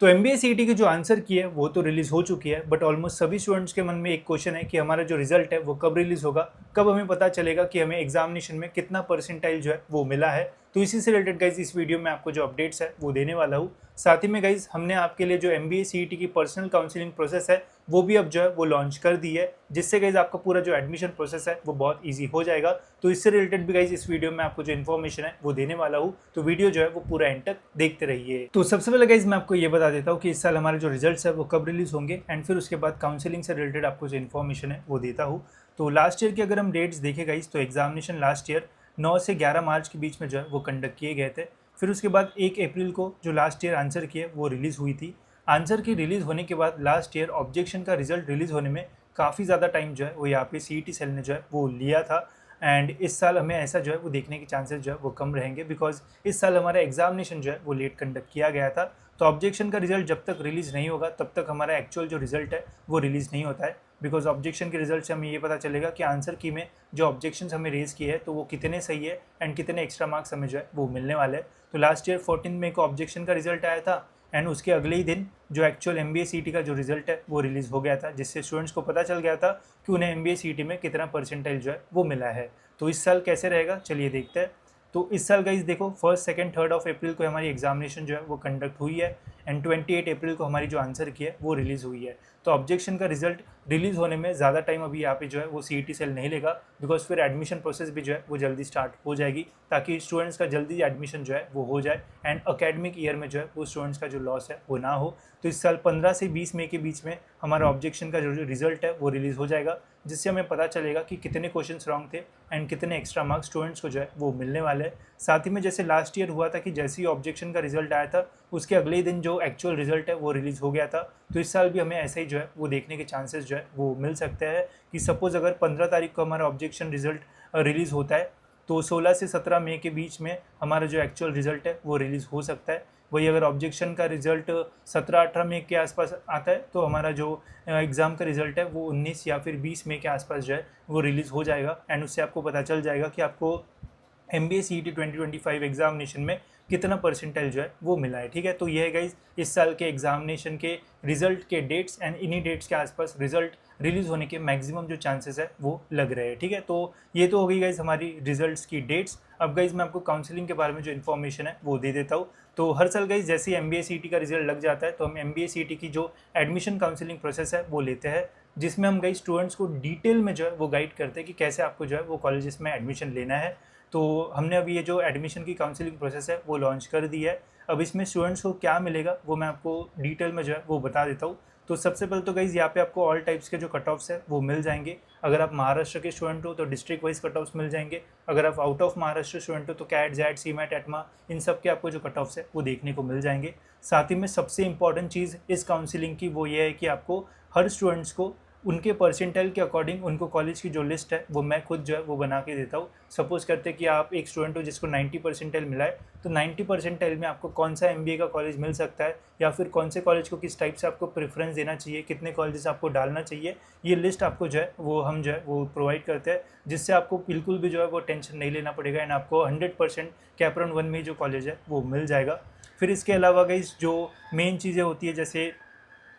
तो MBA CET की जो आंसर की है वो तो रिलीज़ हो चुकी है, बट ऑलमोस्ट सभी स्टूडेंट्स के मन में एक क्वेश्चन है कि हमारा जो रिजल्ट है वो कब रिलीज़ होगा, कब हमें पता चलेगा कि हमें एग्जामिनेशन में कितना परसेंटाइल जो है वो मिला है। तो इसी से रिलेटेड गाइज इस वीडियो में आपको जो अपडेट्स है वो देने वाला हूँ। साथ ही में गाइज हमने आपके लिए जो एमबीए सीईटी की पर्सनल काउंसलिंग प्रोसेस है वो भी अब जो है वो लॉन्च कर दी है, जिससे गाइज आपका पूरा जो एडमिशन प्रोसेस है वो बहुत ईजी हो जाएगा। तो इससे रिलेटेड भी गाइज इस वीडियो में आपको जो इन्फॉर्मेशन है वो देने वाला हूँ, तो वीडियो जो है वो पूरा एंड तक देखते रहिए। तो सबसे पहले गाइज मैं आपको ये बता देता हूँ कि इस साल हमारे जो रिजल्ट्स है वो कब रिलीज होंगे, एंड फिर उसके बाद काउंसलिंग से रिलेटेड आपको जो इन्फॉर्मेशन है वो देता हूँ। तो लास्ट ईयर की अगर हम डेट्स देखें गाइज, तो एग्जामिनेशन लास्ट ईयर 9 से 11 मार्च के बीच में जो है वो कंडक्ट किए गए थे। फिर उसके बाद 1 अप्रैल को जो लास्ट ईयर आंसर की है वो रिलीज़ हुई थी। आंसर की रिलीज़ होने के बाद लास्ट ईयर ऑब्जेक्शन का रिजल्ट रिलीज़ होने में काफ़ी ज़्यादा टाइम जो है वो यहाँ पे सीईटी सेल ने जो है वो लिया था। एंड इस साल हमें ऐसा जो है वो देखने के चांसेस जो है वो कम रहेंगे, बिकॉज इस साल हमारा एग्जामिनेशन जो है वो लेट कंडक्ट किया गया था। तो ऑब्जेक्शन का रिजल्ट जब तक रिलीज़ नहीं होगा तब तक हमारा एक्चुअल जो रिजल्ट है वो रिलीज़ नहीं होता है, बिकॉज ऑब्जेक्शन के रिजल्ट से हमें ये पता चलेगा कि आंसर की में जो ऑब्जेक्शन हमें रेज़ किए हैं तो वो कितने सही है एंड कितने एक्स्ट्रा मार्क्स हमें जो है वो मिलने वाले हैं। तो लास्ट ईयर 14 मई को ऑब्जेक्शन का रिजल्ट आया था, एंड उसके अगले ही दिन जो एक्चुअल एमबीए सीईटी का जो रिजल्ट है वो रिलीज़ हो गया था, जिससे स्टूडेंट्स को पता चल गया था कि उन्हें एमबीए सीईटी में कितना परसेंटाइल जो है वो मिला है। तो इस साल कैसे रहेगा चलिए देखते हैं। तो इस साल गाइस देखो, first second third of April को हमारी एग्जामिनेशन जो है वो कंडक्ट हुई है, एंड 28 अप्रैल को हमारी जो आंसर की है वो रिलीज़ हुई है। तो ऑब्जेक्शन का रिजल्ट रिलीज़ होने में ज़्यादा टाइम अभी यहाँ पे जो है वो सीईटी सेल नहीं लेगा, बिकॉज फिर एडमिशन प्रोसेस भी जो है वो जल्दी स्टार्ट हो जाएगी, ताकि स्टूडेंट्स का जल्दी एडमिशन जो है वो हो जाए एंड अकेडमिक ईयर में जो है वो स्टूडेंट्स का जो लॉस है वो ना हो। तो इस साल 15 से 20 मई के बीच में हमारा ऑब्जेक्शन का जो रिजल्ट है वो रिलीज़ हो जाएगा, जिससे हमें पता चलेगा कि कितने क्वेश्चंस रॉन्ग थे एंड कितने एक्स्ट्रा मार्क्स स्टूडेंट्स को जो है वो मिलने वाले हैं। साथ ही में जैसे लास्ट ईयर हुआ था कि जैसे ही ऑब्जेक्शन का रिजल्ट आया था उसके अगले ही दिन जो एक्चुअल रिजल्ट है वो रिलीज़ हो गया था। तो इस साल भी हमें ऐसे ही जो है वो देखने के चांसेस जो है वो मिल सकते हैं कि सपोज़ अगर 15 तारीख को हमारा ऑब्जेक्शन रिजल्ट रिलीज़ होता है तो 16 से 17 मई के बीच में हमारा जो एक्चुअल रिजल्ट है वो रिलीज़ हो सकता है। वही अगर ऑब्जेक्शन का रिजल्ट 17-18 मई के आसपास आता है तो हमारा जो एग्ज़ाम का रिजल्ट है वो 19 या फिर 20 मई के आसपास जो है वो रिलीज़ हो जाएगा, एंड उससे आपको पता चल जाएगा कि आपको एमबीए सीईटी 2025 एग्जामिनेशन में कितना परसेंटाइल जो है वो मिला है। ठीक है, तो ये है गाइज इस साल के एग्जामिनेशन के रिजल्ट के डेट्स, एंड इन्हीं डेट्स के आसपास रिजल्ट रिलीज होने के मैक्सिमम जो चांसेस है वो लग रहे हैं। ठीक है, तो ये तो हो गई गाइज हमारी रिजल्ट्स की डेट्स। अब गाइज मैं आपको काउंसलिंग के बारे में जो इन्फॉर्मेशन है वो दे देता हूँ। तो हर साल गाइज जैसे ही एमबीए सीईटी का रिजल्ट लग जाता है तो हम एमबीए सीईटी की जो एडमिशन काउंसलिंग प्रोसेस है वो लेते हैं, जिसमें हम गाइज स्टूडेंट्स को डिटेल में जो है वो गाइड करते हैं कि कैसे आपको जो है वो कॉलेजेस में एडमिशन लेना है। तो हमने अभी ये जो एडमिशन की काउंसलिंग प्रोसेस है वो लॉन्च कर दी है। अब इसमें स्टूडेंट्स को क्या मिलेगा वो मैं आपको डिटेल में जो है वो बता देता हूँ। तो सबसे पहले तो गाइज़ यहाँ पे आपको ऑल टाइप्स के जो कट ऑफ्स है वो मिल जाएंगे। अगर आप महाराष्ट्र के स्टूडेंट हो तो डिस्ट्रिक्ट वाइज कट ऑफ्स मिल जाएंगे। अगर आप आउट ऑफ महाराष्ट्र स्टूडेंट हो तो कैट जैट सीमैट एटमा इन सब के आपको जो कट ऑफ्स है वो देखने को मिल जाएंगे। साथ ही में सबसे इंपॉर्टेंट चीज़ इस काउंसलिंग की वो ये है कि आपको हर स्टूडेंट्स को उनके परसेंटाइल के अकॉर्डिंग उनको कॉलेज की जो लिस्ट है वो मैं खुद जो है वो बना के देता हूँ। सपोज़ करते कि आप एक स्टूडेंट हो जिसको 90 परसेंटाइल मिला है, तो 90 परसेंटाइल में आपको कौन सा एमबीए का कॉलेज मिल सकता है, या फिर कौन से कॉलेज को किस टाइप से आपको प्रेफरेंस देना चाहिए, कितने कॉलेजेस आपको डालना चाहिए, ये लिस्ट आपको जो है वो हम जो है वो प्रोवाइड करते हैं, जिससे आपको बिल्कुल भी जो है वो टेंशन नहीं लेना पड़ेगा, एंड आपको 100% कैप राउंड 1 में जो कॉलेज है वो मिल जाएगा। फिर इसके अलावा गाइस जो मेन चीज़ें होती है, जैसे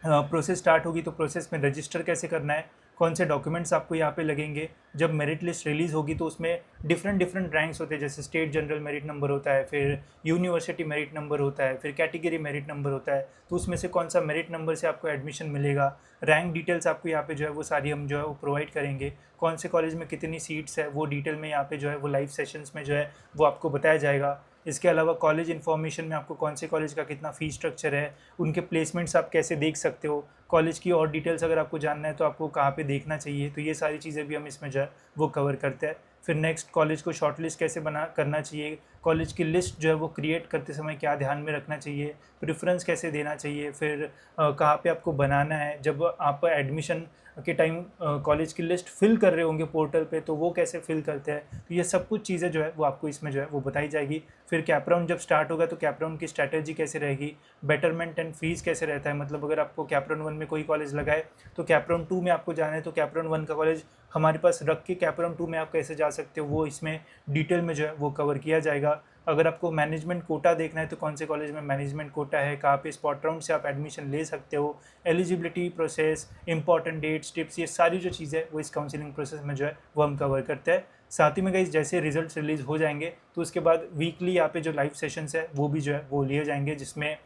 प्रोसेस स्टार्ट होगी तो प्रोसेस में रजिस्टर कैसे करना है, कौन से डॉक्यूमेंट्स आपको यहाँ पे लगेंगे, जब मेरिट लिस्ट रिलीज़ होगी तो उसमें डिफरेंट रैंक्स होते हैं, जैसे स्टेट जनरल मेरिट नंबर होता है, फिर यूनिवर्सिटी मेरिट नंबर होता है, फिर कैटेगरी मेरिट नंबर होता है, तो उसमें से कौन सा मेरिट नंबर से आपको एडमिशन मिलेगा, रैंक डिटेल्स आपको यहाँ पे जो है वो सारी हम जो है वो प्रोवाइड करेंगे, कौन से कॉलेज में कितनी सीट्स है वो डिटेल में यहाँ पे जो है वो लाइव सेशंस में जो है वो आपको बताया जाएगा। इसके अलावा कॉलेज इन्फॉर्मेशन में आपको कौन से कॉलेज का कितना फ़ीस स्ट्रक्चर है, उनके प्लेसमेंट्स आप कैसे देख सकते हो, कॉलेज की और डिटेल्स अगर आपको जानना है तो आपको कहाँ पे देखना चाहिए, तो ये सारी चीज़ें भी हम इसमें जो है वो कवर करते हैं। फिर नेक्स्ट कॉलेज को शॉर्टलिस्ट कैसे बना करना चाहिए, कॉलेज की लिस्ट जो है वो क्रिएट करते समय क्या ध्यान में रखना चाहिए, प्रेफरेंस कैसे देना चाहिए, फिर कहाँ पे आपको बनाना है, जब आप एडमिशन के टाइम कॉलेज की लिस्ट फिल कर रहे होंगे पोर्टल पे तो वो कैसे फिल करते हैं, तो ये सब कुछ चीज़ें जो है वो आपको इसमें जो है वो बताई जाएगी। फिर कैप राउंड जब स्टार्ट होगा तो कैप राउंड की स्ट्रैटेजी कैसे रहेगी, बेटरमेंट एंड फीस कैसे रहता है, मतलब अगर आपको कैप राउंड 1 में कोई कॉलेज लगा है तो कैप राउंड 2 में आपको जाना है तो कैप राउंड 1 का कॉलेज हमारे पास रख के कैपराउंड 2 में आप कैसे जा सकते हो वो इसमें डिटेल में जो है वो कवर किया जाएगा। अगर आपको मैनेजमेंट कोटा देखना है तो कौन से कॉलेज में मैनेजमेंट कोटा है, कहाँ पे स्पॉट राउंड से आप एडमिशन ले सकते हो, eligibility process, important dates, tips, ये सारी जो चीज़ें वो इस काउंसलिंग प्रोसेस में जो है वो हम कवर करते हैं। साथ ही में गाइस जैसे रिजल्ट रिलीज हो जाएंगे तो उसके बाद वीकली यहाँ पे जो लाइव सेशंस है वो भी जो है वो लिए जाएंगे, जिसमें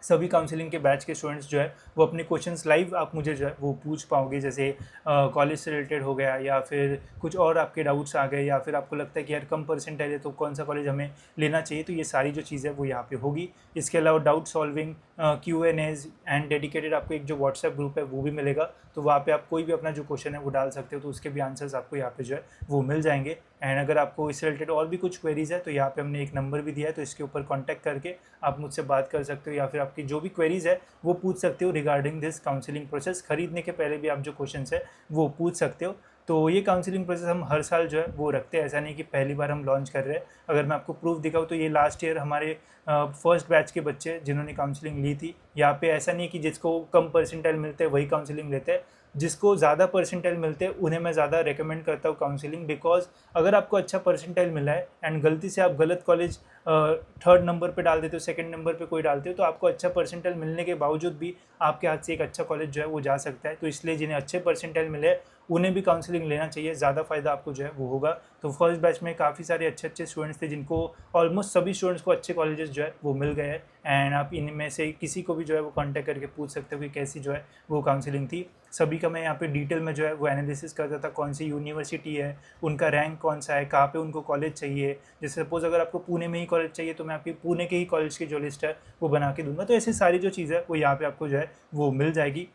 सभी काउंसलिंग के बैच के स्टूडेंट्स जो है वो अपने क्वेश्चंस लाइव आप मुझे जो है वो पूछ पाओगे। जैसे कॉलेज से रिलेटेड हो गया या फिर कुछ और आपके डाउट्स आ गए या फिर आपको लगता है कि यार कम परसेंटेज है तो कौन सा कॉलेज हमें लेना चाहिए, तो ये सारी जो चीज़ें वो यहाँ पे होगी। इसके अलावा doubt solving, Q&As and dedicated आपको एक जो व्हाट्सएप ग्रुप है वो भी मिलेगा, तो वहाँ पे आप कोई भी अपना जो क्वेश्चन है वो डाल सकते हो, तो उसके भी आंसर्स आपको यहाँ पे जो है वो मिल जाएंगे। एंड अगर आपको इससे रिलेटेड और भी कुछ क्वेरीज है तो यहाँ पे हमने एक नंबर भी दिया है, तो इसके ऊपर कॉन्टैक्ट करके आप मुझसे बात कर सकते हो या फिर आपकी जो भी क्वेरीज है वो पूछ सकते हो रिगार्डिंग दिस काउंसलिंग प्रोसेस। खरीदने के पहले भी आप जो क्वेश्चन है वो पूछ सकते हो। तो ये काउंसलिंग प्रोसेस हम हर साल जो है वो रखते हैं, ऐसा नहीं कि पहली बार हम लॉन्च कर रहे हैं। अगर मैं आपको प्रूफ दिखाऊँ तो ये लास्ट ईयर हमारे फर्स्ट बैच के बच्चे जिन्होंने काउंसलिंग ली थी, यहाँ पे ऐसा नहीं है कि जिसको कम परसेंटाइल मिलते हैं वही काउंसलिंग लेते हैं, जिसको ज़्यादा परसेंटाइल मिलते हैं उन्हें मैं ज़्यादा रेकमेंड करता हूँ काउंसलिंग। बिकॉज अगर आपको अच्छा परसेंटाइल मिला है एंड गलती से आप गलत कॉलेज थर्ड नंबर पे डाल देते हो, सेकंड नंबर पे कोई डालते हो, तो आपको अच्छा परसेंटाइल मिलने के बावजूद भी आपके हाथ से एक अच्छा कॉलेज जो है वो जा सकता है। तो इसलिए जिन्हें अच्छे परसेंटाइल मिले उन्हें भी काउंसलिंग लेना चाहिए, ज़्यादा फ़ायदा आपको जो है वो होगा। तो फर्स्ट बैच में काफ़ी सारे अच्छे अच्छे स्टूडेंट्स थे जिनको ऑलमोस्ट सभी स्टूडेंट्स को अच्छे कॉलेजेस जो है वो मिल गए हैं। एंड आप इनमें से किसी को भी जो है वो कांटेक्ट करके पूछ सकते हो कि कैसी जो है वो काउंसलिंग थी। सभी का मैं यहाँ पे डिटेल में जो है वो एनालिसिस करता था, कौन सी यूनिवर्सिटी है, उनका रैंक कौन सा है, कहाँ पे उनको कॉलेज चाहिए। जैसे सपोज अगर आपको पुणे में ही कॉलेज चाहिए तो मैं आपकी पुणे के ही कॉलेज की जो लिस्ट है वो बना के दूंगा। तो ऐसी सारी जो चीज़ है वो यहाँ पे आपको जो है वो मिल जाएगी।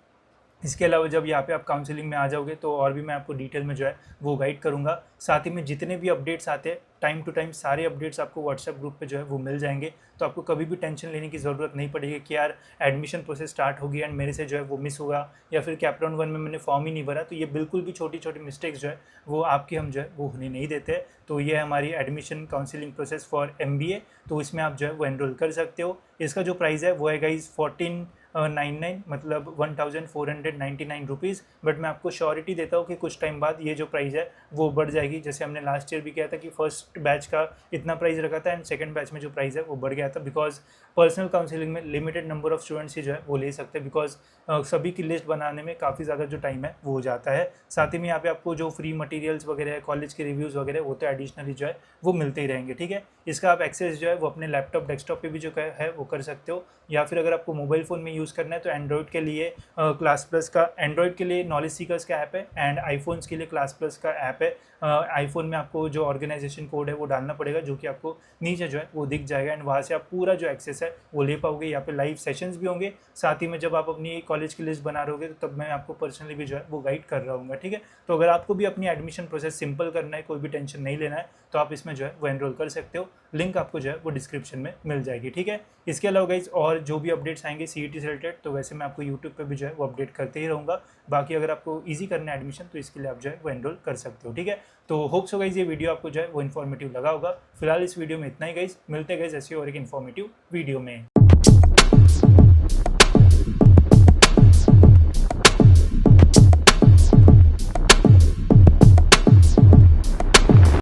इसके अलावा जब यहाँ पे आप काउंसलिंग में आ जाओगे तो और भी मैं आपको डिटेल में जो है वो गाइड करूँगा। साथ ही में जितने भी अपडेट्स आते हैं टाइम टू टाइम सारे अपडेट्स आपको व्हाट्सएप ग्रुप पे जो है वो मिल जाएंगे, तो आपको कभी भी टेंशन लेने की ज़रूरत नहीं पड़ेगी कि यार एडमिशन प्रोसेस स्टार्ट होगी एंड मेरे से जो है वो मिस होगा या फिर कैपराउंड 1 में मैंने फॉर्म ही नहीं भरा। तो ये बिल्कुल भी छोटी छोटी मिस्टेक्स जो है वो आपकी हम जो है वो होने नहीं देते। तो ये हमारी admission counselling process for MBA, तो इसमें आप जो है वो एनरोल कर सकते हो। इसका जो प्राइस है वो है गाइज 1499, मतलब 1499 रुपीज़। बट मैं आपको श्योरिटी देता हूँ कि कुछ टाइम बाद ये जो प्राइस है वो बढ़ जाएगी। जैसे हमने लास्ट ईयर भी किया था कि फर्स्ट बैच का इतना प्राइस रखा था एंड सेकंड बैच में जो प्राइस है वो बढ़ गया था, बिकॉज पर्सनल काउंसलिंग में लिमिटेड नंबर ऑफ स्टूडेंट्स ही जो है वो ले सकते हैं, बिकॉज सभी की लिस्ट बनाने में काफ़ी ज़्यादा जो टाइम है वो हो जाता है। साथ ही में यहाँ पे आपको जो फ्री मटेरियल्स वगैरह है, कॉलेज के रिव्यूज़ वगैरह वो तो एडिशनली जो है वो मिलते ही रहेंगे। ठीक है, इसका आप एक्सेस जो है वो अपने लैपटॉप डेस्कटॉप पे भी जो है वो कर सकते हो, या फिर अगर आपको मोबाइल फ़ोन में यूज़ करना है तो एंड्रॉयड के लिए क्लास प्लस का, एंड्रॉयड के लिए नॉलेज सीकर्स का ऐप है एंड आईफोन्स के लिए क्लास प्लस का ऐप है। आईफोन में आपको जो ऑर्गेनाइजेशन कोड है वो डालना पड़ेगा, जो कि आपको नीचे जो है वो दिख जाएगा एंड वहाँ से आप पूरा जो एक्सेस है वो ले पाओगे। यहाँ पे लाइव सेशंस भी होंगे, साथ ही में जब आप अपनी कॉलेज की लिस्ट बना रहे होगे तो तब मैं आपको पर्सनली भी जो है वो गाइड कर रहा हूँ। ठीक है, तो अगर आपको भी अपनी एडमिशन प्रोसेस सिंपल करना है, कोई भी टेंशन नहीं लेना है, तो आप इसमें जो है वो एनरोल कर सकते हो। लिंक आपको जो है वो डिस्क्रिप्शन में मिल जाएगी। ठीक है, इसके अलावा गाइज और जो भी अपडेट्स आएंगे CET से रिलेटेड तो वैसे मैं आपको यूट्यूब पे भी जो है वो अपडेट करते ही रहूँगा। बाकी अगर आपको ईजी करना है एडमिशन तो इसके लिए आप जो है वो एनरोल कर सकते हो। ठीक है, तो होप सो गाइज ये वीडियो आपको जो है वो इन्फॉर्मेटिव लगा होगा। फिलहाल इस वीडियो में इतना ही गाइज, मिलते गाइज ऐसी और एक इन्फॉर्मेटिव वीडियो में।